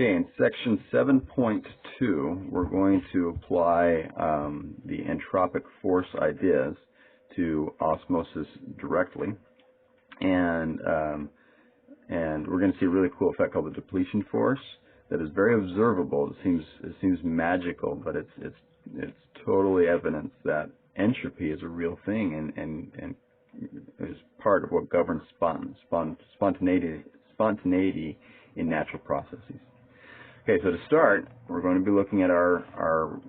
Okay, in section 7.2, we're going to apply the entropic force ideas to osmosis directly, and we're going to see a really cool effect called the depletion force that is very observable. It seems magical, but it's totally evidence that entropy is a real thing and is part of what governs spontaneity in natural processes. Okay, so to start, we're going to be looking at our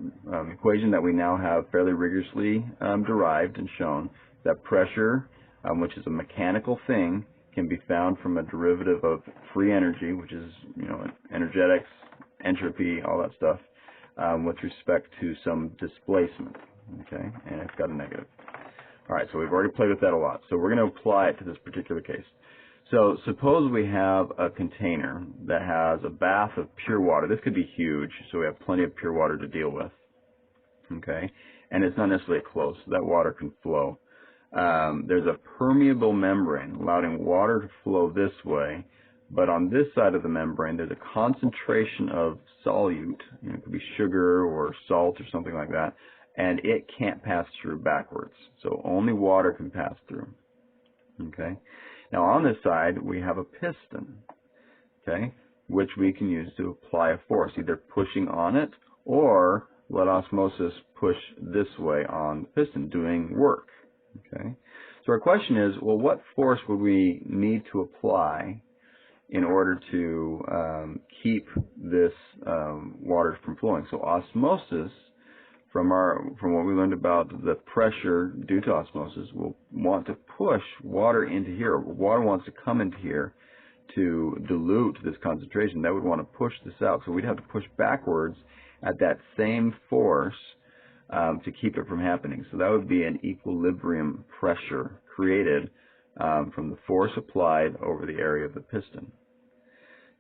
equation that we now have fairly rigorously derived and shown, that pressure, which is a mechanical thing, can be found from a derivative of free energy, which is, energetics, entropy, all that stuff, with respect to some displacement, okay, and it's got a negative. All right, so we've already played with that a lot, so we're going to apply it to this particular case. So suppose we have a container that has a bath of pure water. This could be huge, so we have plenty of pure water to deal with, okay, and it's not necessarily closed, so that water can flow. There's a permeable membrane allowing water to flow this way, but on this side of the membrane there's a concentration of solute, it could be sugar or salt or something like that, and it can't pass through backwards, so only water can pass through, okay. Now on this side we have a piston, okay, which we can use to apply a force, either pushing on it or let osmosis push this way on the piston, doing work. Okay, so our question is, well, what force would we need to apply in order to keep this water from flowing? So osmosis, from what we learned about the pressure due to osmosis, will want to push water into here. Water wants to come into here to dilute this concentration. That would want to push this out. So we'd have to push backwards at that same force to keep it from happening. So that would be an equilibrium pressure created from the force applied over the area of the piston.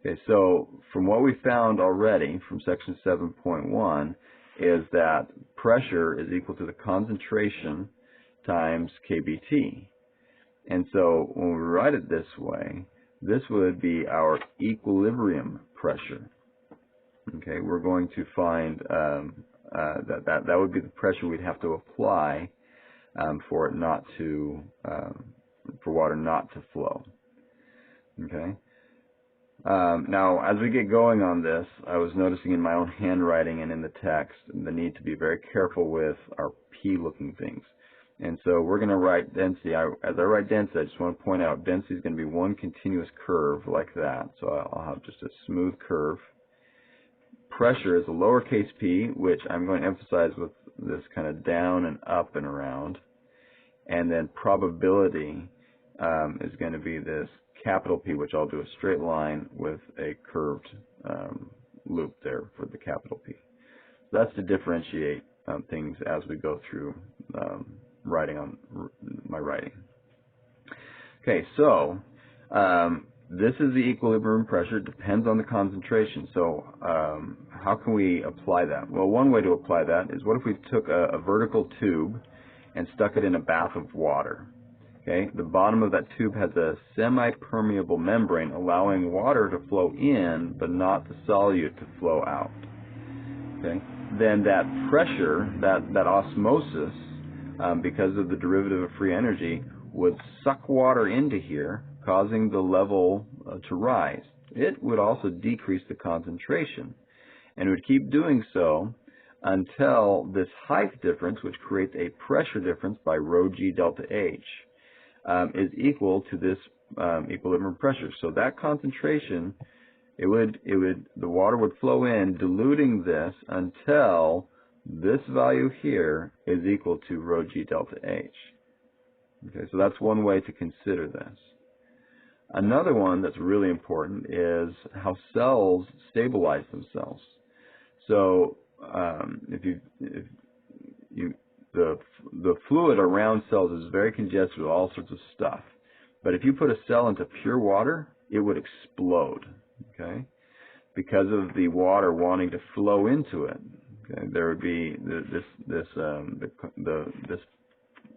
Okay, so from what we found already from section 7.1 is that pressure is equal to the concentration times kBt. And so when we write it this way, this would be our equilibrium pressure. Okay, we're going to find that would be the pressure we'd have to apply for it not to for water not to flow. Okay. Now, as we get going on this, I was noticing in my own handwriting and in the text the need to be very careful with our P-looking things. And so we're going to write density. As I write density, I just want to point out density is going to be one continuous curve like that. So I'll have just a smooth curve. Pressure is a lowercase p, which I'm going to emphasize with this kind of down and up and around. And then probability is going to be this capital P, which I'll do a straight line with a curved loop there for the capital P. So that's to differentiate things as we go through writing on my writing. Okay, so this is the equilibrium pressure. It depends on the concentration. So how can we apply that? Well, one way to apply that is, what if we took a vertical tube and stuck it in a bath of water? Okay, the bottom of that tube has a semi-permeable membrane allowing water to flow in, but not the solute to flow out. Okay, then that pressure, that osmosis, because of the derivative of free energy, would suck water into here, causing the level to rise. It would also decrease the concentration, and it would keep doing so until this height difference, which creates a pressure difference by rho g delta H, is equal to this equilibrium pressure. So that concentration, the water would flow in, diluting this until this value here is equal to rho g delta H. Okay, so that's one way to consider this. Another one that's really important is how cells stabilize themselves. So the fluid around cells is very congested with all sorts of stuff. But if you put a cell into pure water, it would explode, okay? Because of the water wanting to flow into it. Okay? There would be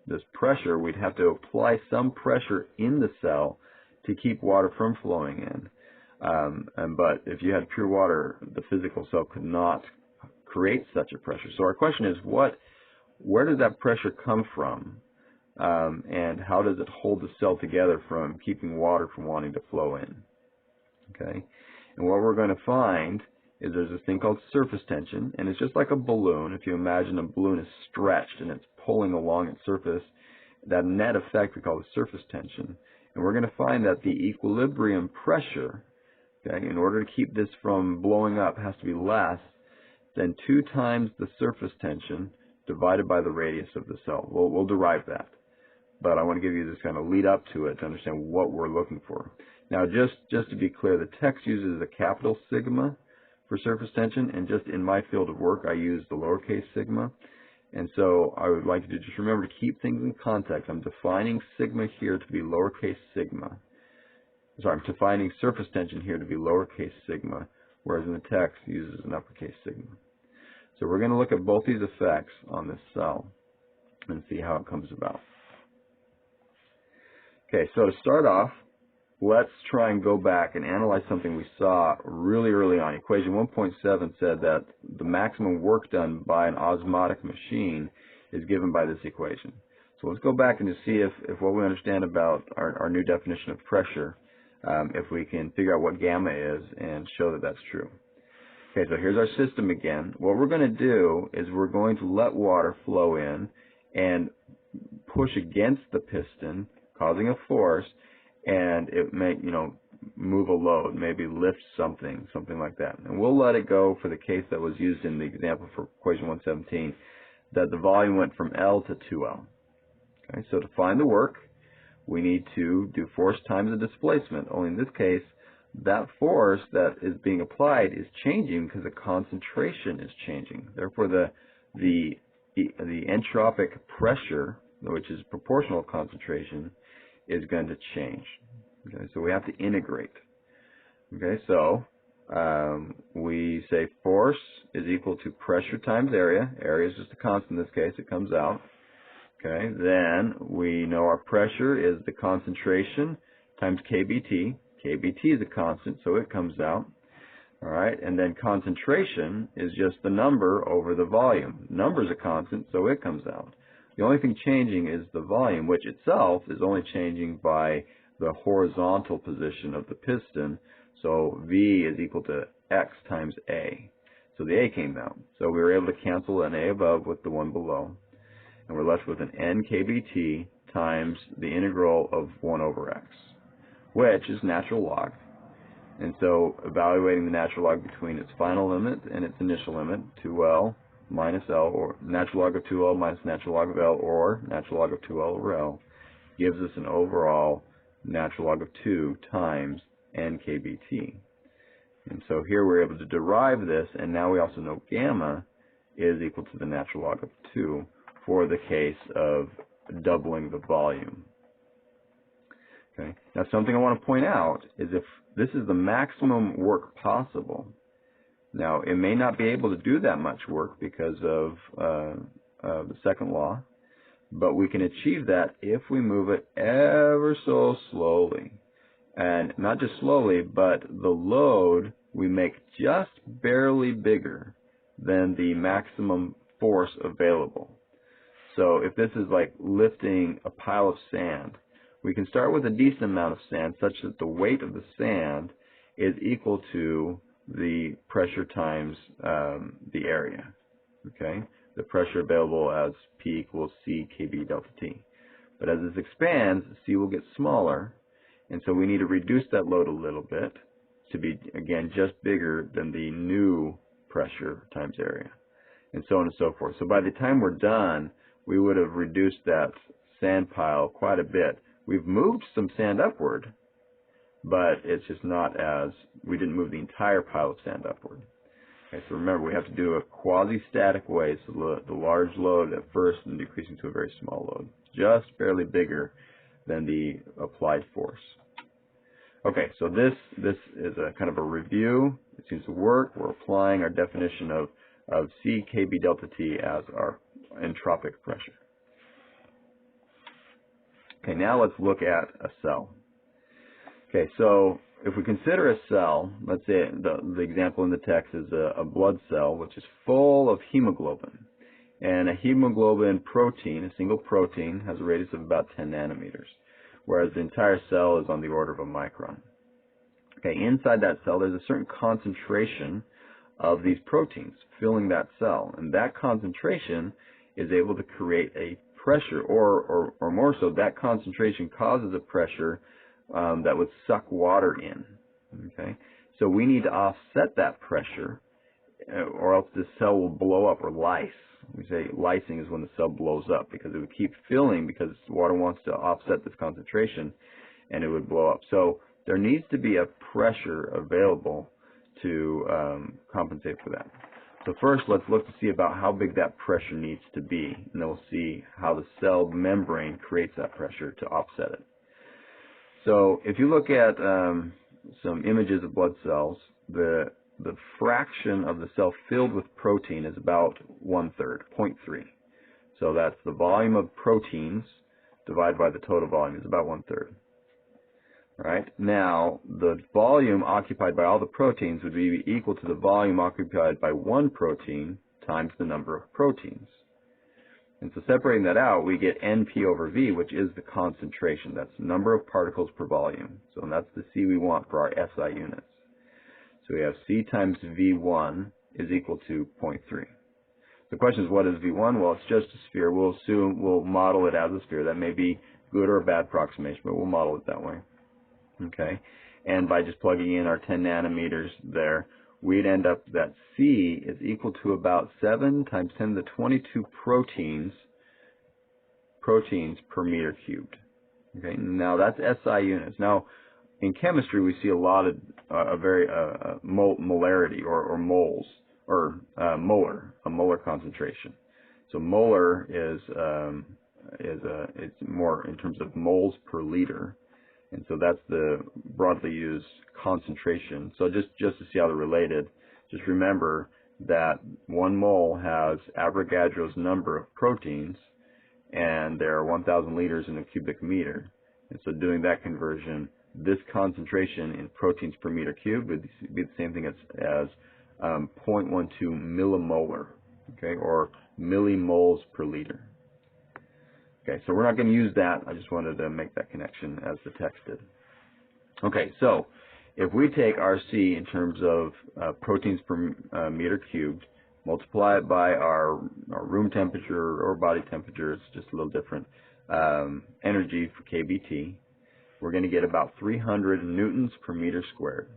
this pressure. We'd have to apply some pressure in the cell to keep water from flowing in. But if you had pure water, the physical cell could not create such a pressure. So our question is, where does that pressure come from, and how does it hold the cell together from keeping water from wanting to flow in? Okay, and what we're going to find is there's this thing called surface tension, and it's just like a balloon. If you imagine a balloon is stretched and it's pulling along its surface, that net effect we call the surface tension. And we're going to find that the equilibrium pressure, okay, in order to keep this from blowing up, has to be less than 2 times the surface tension divided by the radius of the cell. We'll derive that, but I want to give you this kind of lead up to it to understand what we're looking for. Now, just to be clear, the text uses a capital sigma for surface tension, and just in my field of work, I use the lowercase sigma. And so I would like you to just remember to keep things in context. I'm defining sigma here to be lowercase sigma. Sorry, I'm defining surface tension here to be lowercase sigma, whereas in the text it uses an uppercase sigma. So we're going to look at both these effects on this cell and see how it comes about. Okay, so to start off, let's try and go back and analyze something we saw really early on. Equation 1.7 said that the maximum work done by an osmotic machine is given by this equation. So let's go back and just see if what we understand about our new definition of pressure, if we can figure out what gamma is and show that that's true. Okay, so here's our system again. What we're going to do is we're going to let water flow in and push against the piston, causing a force, and it may, move a load, maybe lift something like that. And we'll let it go for the case that was used in the example for equation 117, that the volume went from L to 2L. Okay, so to find the work, we need to do force times the displacement. Only in this case, that force that is being applied is changing because the concentration is changing. Therefore, the entropic pressure, which is proportional concentration, is going to change. Okay, so we have to integrate. Okay, so we say force is equal to pressure times area. Area is just a constant in this case. It comes out. Okay, then we know our pressure is the concentration times kBT. kBT is a constant, so it comes out. All right, and then concentration is just the number over the volume. Number is a constant, so it comes out. The only thing changing is the volume, which itself is only changing by the horizontal position of the piston. So V is equal to X times A. So the A came out. So we were able to cancel an A above with the one below. And we're left with an N kBT times the integral of 1 over X, which is natural log. And so evaluating the natural log between its final limit and its initial limit, 2L minus L, or natural log of 2L minus natural log of L, or natural log of 2L over L, gives us an overall natural log of 2 times N kBT. And so here we're able to derive this, and now we also know gamma is equal to the natural log of 2 for the case of doubling the volume. Okay. Now something I want to point out is if this is the maximum work possible. Now it may not be able to do that much work because of the second law, but we can achieve that if we move it ever so slowly. And not just slowly, but the load we make just barely bigger than the maximum force available. So if this is like lifting a pile of sand, we can start with a decent amount of sand such that the weight of the sand is equal to the pressure times the area. Okay, the pressure available as P equals C kB delta T. But as this expands, C will get smaller, and so we need to reduce that load a little bit to be, again, just bigger than the new pressure times area, and so on and so forth. So by the time we're done, we would have reduced that sand pile quite a bit. We've moved some sand upward, but it's just not as, we didn't move the entire pile of sand upward. Okay, so remember, we have to do a quasi-static way, so the large load at first and decreasing to a very small load, just barely bigger than the applied force. Okay, so this is a kind of a review. It seems to work. We're applying our definition of C kB delta T as our entropic pressure. Okay, now let's look at a cell. Okay, so if we consider a cell, let's say the example in the text is a blood cell, which is full of hemoglobin. And a hemoglobin protein, a single protein, has a radius of about 10 nanometers, whereas the entire cell is on the order of a micron. Okay, inside that cell, there's a certain concentration of these proteins filling that cell, and that concentration is able to create a pressure, or more so, that concentration causes a pressure that would suck water in. Okay, so we need to offset that pressure, or else the cell will blow up or lyse. We say lysing is when the cell blows up because it would keep filling because water wants to offset this concentration, and it would blow up. So there needs to be a pressure available to compensate for that. So first, let's look to see about how big that pressure needs to be, and then we'll see how the cell membrane creates that pressure to offset it. So if you look at some images of blood cells, the fraction of the cell filled with protein is about 1/3, 0.3. So that's the volume of proteins divided by the total volume is about 1/3. Right? Now, the volume occupied by all the proteins would be equal to the volume occupied by one protein times the number of proteins. And so separating that out, we get NP over V, which is the concentration. That's the number of particles per volume. So that's the C we want for our SI units. So we have C times V1 is equal to 0.3. The question is, what is V1? Well, it's just a sphere. We'll model it as a sphere. That may be good or a bad approximation, but we'll model it that way. Okay, and by just plugging in our 10 nanometers there, we'd end up that C is equal to about 7 times 10 to the 22 proteins per meter cubed. Okay, now that's SI units. Now, in chemistry, we see a lot of molarity or moles, or a molar concentration. So molar is it's more in terms of moles per liter. And so that's the broadly used concentration. So just to see how they're related, just remember that 1 mole has Avogadro's number of proteins, and there are 1,000 liters in a cubic meter. And so doing that conversion, this concentration in proteins per meter cubed would be the same thing as 0.12 millimolar, okay, or millimoles per liter. Okay, so we're not going to use that. I just wanted to make that connection as the text did. Okay, so if we take our C in terms of proteins per meter cubed, multiply it by our room temperature or body temperature, it's just a little different, energy for kBT, we're going to get about 300 newtons per meter squared.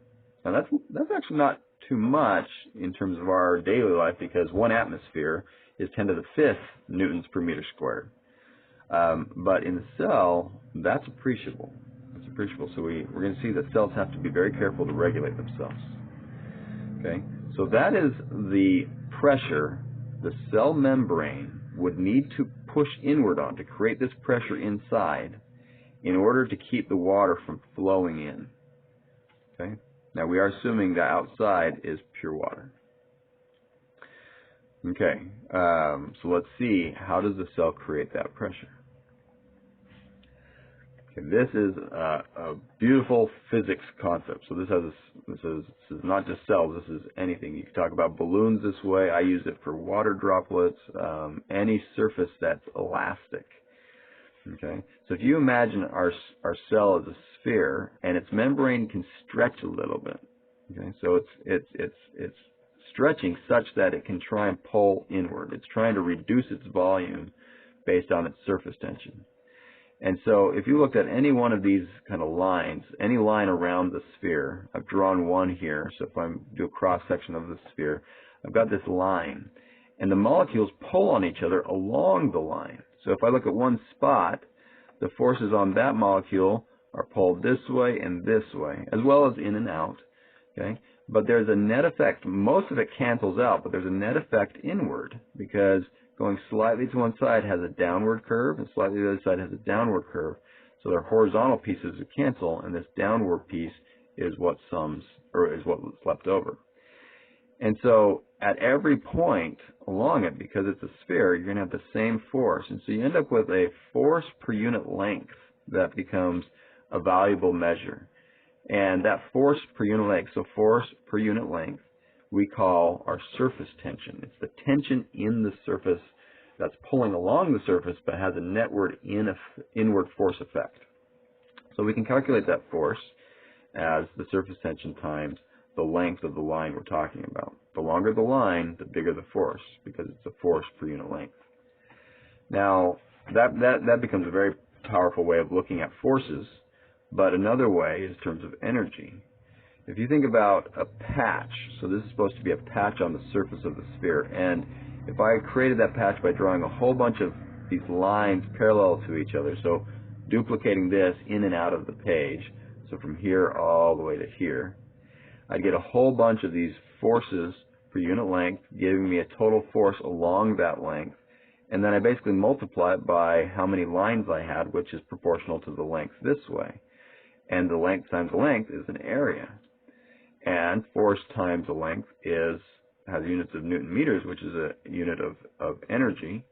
Now that's actually not too much in terms of our daily life, because 1 atmosphere is 10 to the 5th newtons per meter squared. But in the cell, that's appreciable. It's appreciable. So we're going to see that cells have to be very careful to regulate themselves. Okay, so that is the pressure the cell membrane would need to push inward on to create this pressure inside in order to keep the water from flowing in. Okay, now we are assuming that outside is pure water. Okay, so let's see, how does the cell create that pressure? Okay, this is a beautiful physics concept. So this is not just cells, this is anything. You can talk about balloons this way. I use it for water droplets, any surface that's elastic. Okay, so if you imagine our cell as a sphere, and its membrane can stretch a little bit. Okay, so it's stretching such that it can try and pull inward. It's trying to reduce its volume based on its surface tension. And so if you looked at any one of these kind of lines, any line around the sphere, I've drawn one here, so if I do a cross-section of the sphere, I've got this line, and the molecules pull on each other along the line. So if I look at one spot, the forces on that molecule are pulled this way and this way, as well as in and out. Okay? But there's a net effect. Most of it cancels out, but there's a net effect inward, because going slightly to one side has a downward curve, and slightly to the other side has a downward curve. So their horizontal pieces cancel, and this downward piece is what sums, or is what's left over. And so at every point along it, because it's a sphere, you're going to have the same force. And so you end up with a force per unit length that becomes a valuable measure. And that force per unit length, so force per unit length, we call our surface tension. It's the tension in the surface that's pulling along the surface but has a netward inward force effect. So we can calculate that force as the surface tension times the length of the line we're talking about. The longer the line, the bigger the force, because it's a force per unit length. Now, that becomes a very powerful way of looking at forces, but another way is in terms of energy. If you think about a patch, so this is supposed to be a patch on the surface of the sphere, and if I created that patch by drawing a whole bunch of these lines parallel to each other, so duplicating this in and out of the page, so from here all the way to here, I'd get a whole bunch of these forces per unit length, giving me a total force along that length, and then I basically multiply it by how many lines I had, which is proportional to the length this way. And the length times the length is an area. And force times the length has units of Newton meters, which is a unit of energy.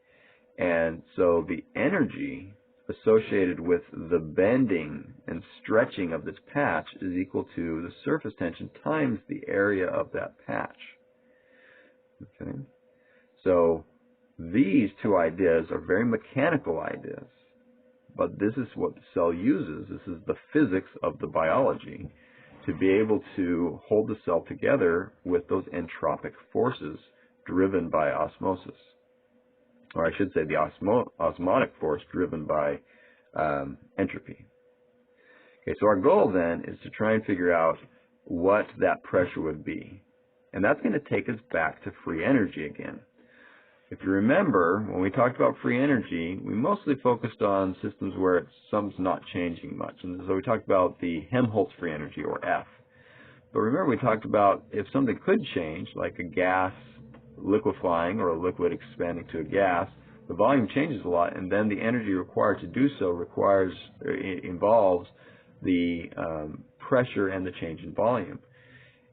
And so the energy associated with the bending and stretching of this patch is equal to the surface tension times the area of that patch. Okay? So these two ideas are very mechanical ideas, but this is what the cell uses. This is the physics of the biology to be able to hold the cell together with those entropic forces driven by osmosis. Or I should say the osmotic force driven by entropy. Okay, so our goal then is to try and figure out what that pressure would be. And that's going to take us back to free energy again. If you remember, when we talked about free energy, we mostly focused on systems where something's not changing much. And so we talked about the Helmholtz free energy, or F. But remember, we talked about if something could change, like a gas liquefying or a liquid expanding to a gas, the volume changes a lot, and then the energy required to do so involves the pressure and the change in volume.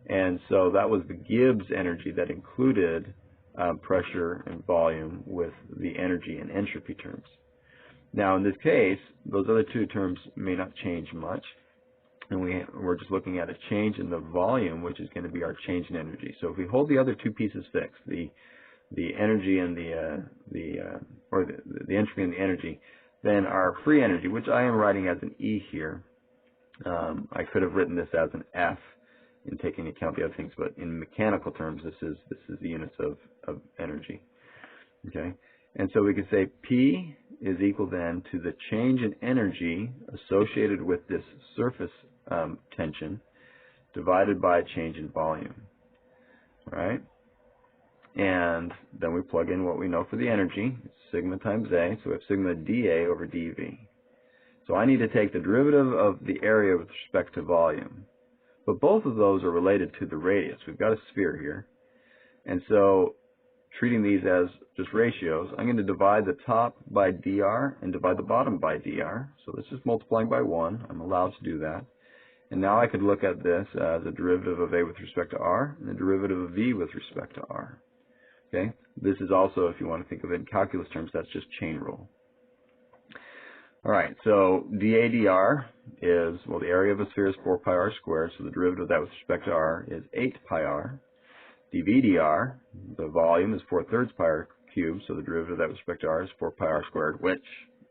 And so that was the Gibbs energy that included pressure and volume with the energy and entropy terms. Now, in this case, those other two terms may not change much, and we're just looking at a change in the volume, which is going to be our change in energy. So if we hold the other two pieces fixed, the energy and the entropy and the energy, then our free energy, which I am writing as an E here, I could have written this as an F in taking into account the other things, but in mechanical terms, this is the units of energy. Okay, and so we could say P is equal then to the change in energy associated with this surface tension divided by a change in volume. All right, and then we plug in what we know for the energy, it's sigma times A, so we have sigma dA over dV. So I need to take the derivative of the area with respect to volume. But both of those are related to the radius. We've got a sphere here. And so treating these as just ratios, I'm going to divide the top by dr and divide the bottom by dr. So this is multiplying by 1. I'm allowed to do that. And now I could look at this as a derivative of A with respect to r and a derivative of V with respect to r. Okay? This is also, if you want to think of it in calculus terms, that's just chain rule. All right, so dA dr is, well, the area of a sphere is 4 pi r squared, so the derivative of that with respect to r is 8 pi r. dV dr, the volume is 4/3 pi r cubed, so the derivative of that with respect to r is 4 pi r squared, which,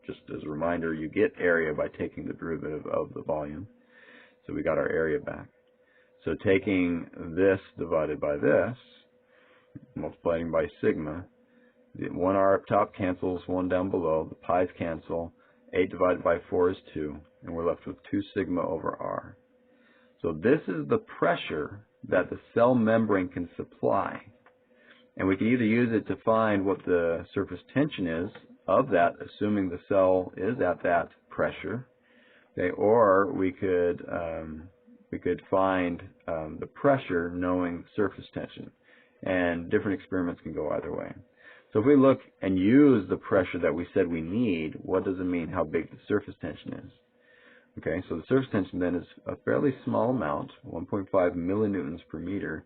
just as a reminder, you get area by taking the derivative of the volume. So we got our area back. So taking this divided by this, multiplying by sigma, the 1 r up top cancels 1 down below, the pi's cancel, 8 divided by 4 is 2, and we're left with 2 sigma over r. So this is the pressure that the cell membrane can supply. And we can either use it to find what the surface tension is of that, assuming the cell is at that pressure, okay, or we could find the pressure knowing surface tension. And different experiments can go either way. So if we look and use the pressure that we said we need, what does it mean how big the surface tension is? Okay, so the surface tension then is a fairly small amount, 1.5 millinewtons per meter,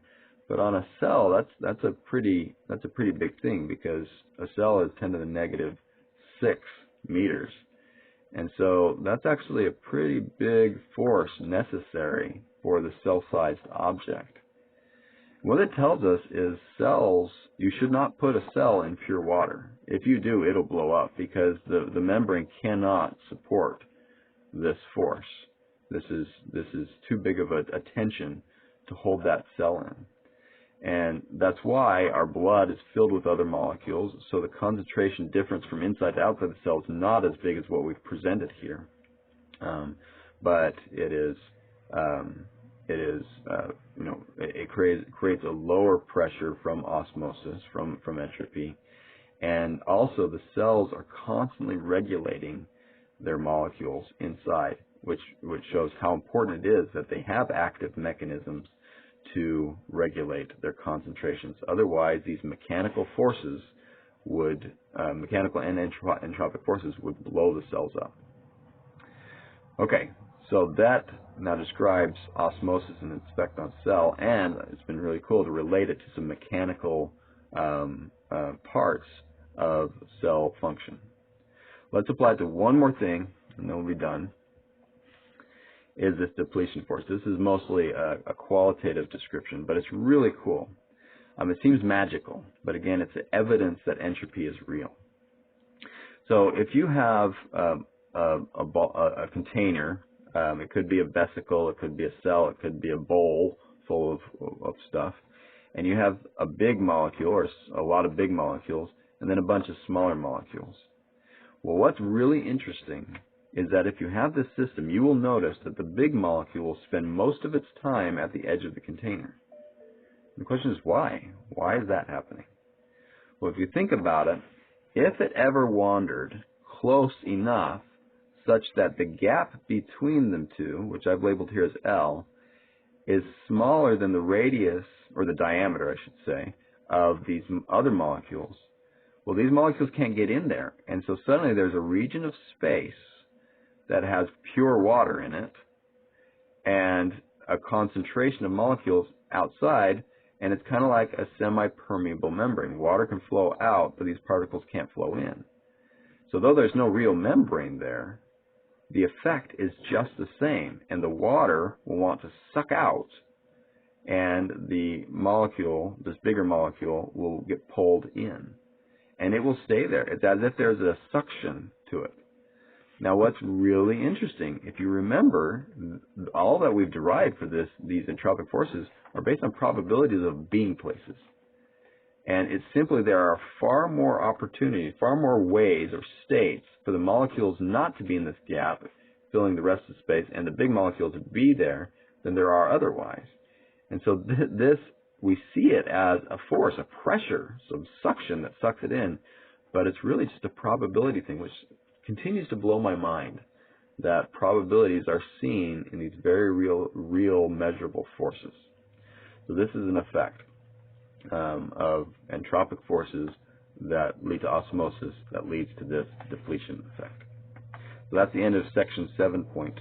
but on a cell that's a pretty big thing, because a cell is 10 to the negative 6 meters, And so that's actually a pretty big force necessary for the cell-sized object. What it tells us is cells, you should not put a cell in pure water. If you do, it'll blow up because the membrane cannot support this force. This is too big of a tension to hold that cell in. And that's why our blood is filled with other molecules, so the concentration difference from inside to outside the cell is not as big as what we've presented here. But it creates a lower pressure from osmosis, from entropy, and also the cells are constantly regulating their molecules inside, which shows how important it is that they have active mechanisms to regulate their concentrations. Otherwise, these mechanical forces would, mechanical and entropic forces would blow the cells up. Okay, so that now describes osmosis and its effect on cell, and it's been really cool to relate it to some mechanical parts of cell function. Let's apply it to one more thing, and then we'll be done, is this depletion force. This is mostly a qualitative description, but it's really cool. It seems magical, but again, it's evidence that entropy is real. So if you have a container, it could be a vesicle, it could be a cell, it could be a bowl full of stuff, and you have a big molecule or a lot of big molecules, and then a bunch of smaller molecules. Well, what's really interesting is that if you have this system, you will notice that the big molecule will spend most of its time at the edge of the container. The question is why? Why is that happening? Well, if you think about it, if it ever wandered close enough such that the gap between them two, which I've labeled here as L, is smaller than the radius, or the diameter, I should say, of these other molecules, well, these molecules can't get in there. And so suddenly there's a region of space that has pure water in it and a concentration of molecules outside, and it's kind of like a semi-permeable membrane. Water can flow out, but these particles can't flow in. So though there's no real membrane there, the effect is just the same, and the water will want to suck out, and the molecule, this bigger molecule, will get pulled in. And it will stay there. It's as if there's a suction to it. Now, what's really interesting, if you remember, all that we've derived for these entropic forces are based on probabilities of being places. And it's simply there are far more opportunities, far more ways or states for the molecules not to be in this gap, filling the rest of the space, and the big molecule to be there than there are otherwise. And so this, we see it as a force, a pressure, some suction that sucks it in, but it's really just a probability thing, which continues to blow my mind, that probabilities are seen in these very real measurable forces. So this is an effect of entropic forces that lead to osmosis that leads to this depletion effect. So that's the end of section 7.2.